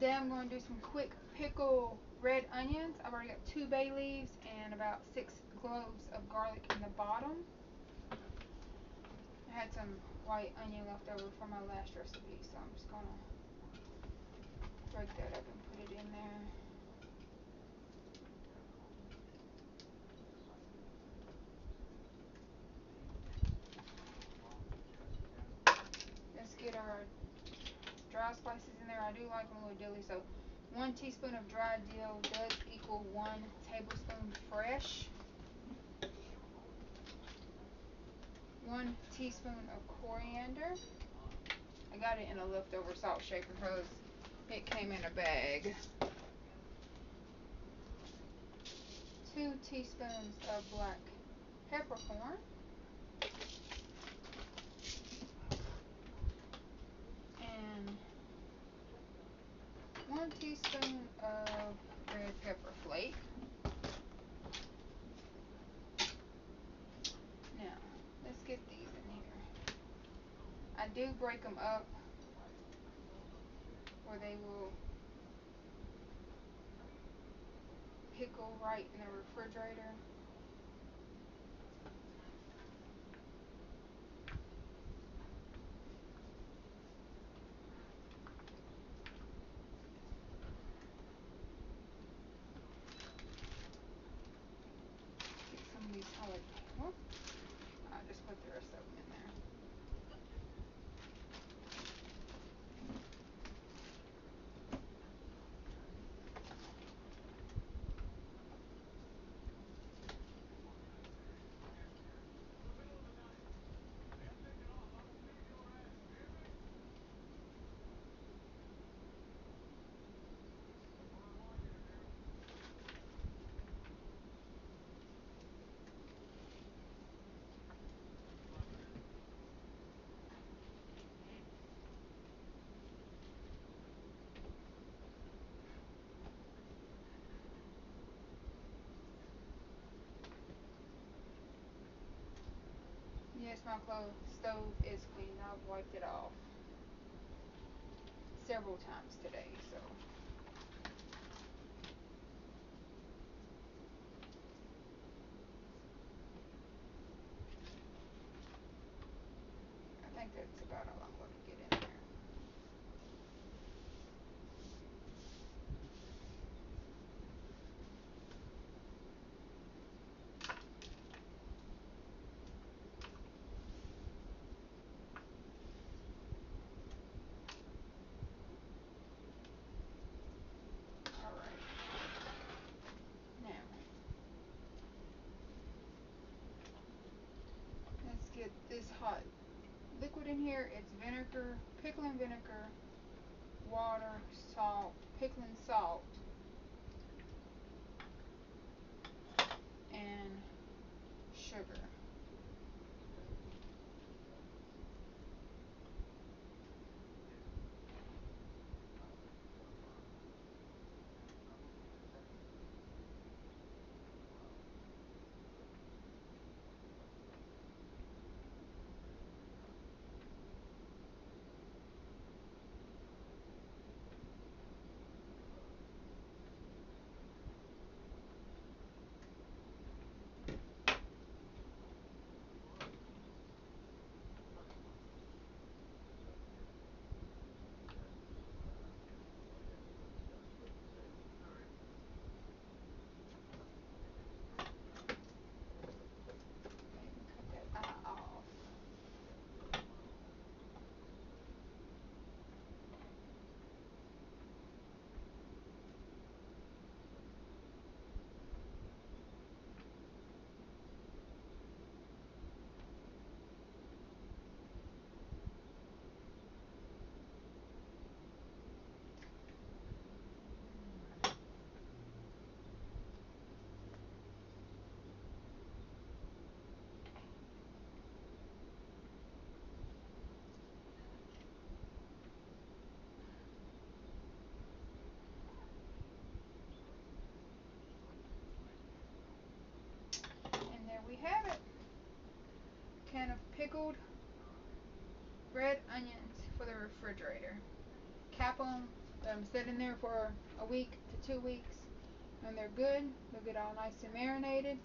Today I'm going to do some quick pickle red onions. I've already got 2 bay leaves and about 6 cloves of garlic in the bottom. I had some white onion left over from my last recipe, so I'm just going to break that up and put it in there. Let's get our dry spices in there. I do like them a little dilly, so 1 teaspoon of dried dill does equal 1 tablespoon fresh. 1 teaspoon of coriander. I got it in a leftover salt shaker because it came in a bag. 2 teaspoons of black peppercorn. And 1 teaspoon of red pepper flake. Now, let's get these in here. I do break them up where they will pickle right in the refrigerator. Get some of these jalapenos. I'll just put the rest of them in there. Yes, my stove is clean. I've wiped it off several times today, so I think that's about all I'm going to get in there. Alright. Now, let's get this hot liquid in here. It's vinegar, pickling vinegar, water, salt, pickling salt, and sugar. Cut that eye off. And there we have it. A can of pickled red onions for the refrigerator. Cap them Let them sit in there for a week to 2 weeks. When they're good, they'll get all nice and marinated.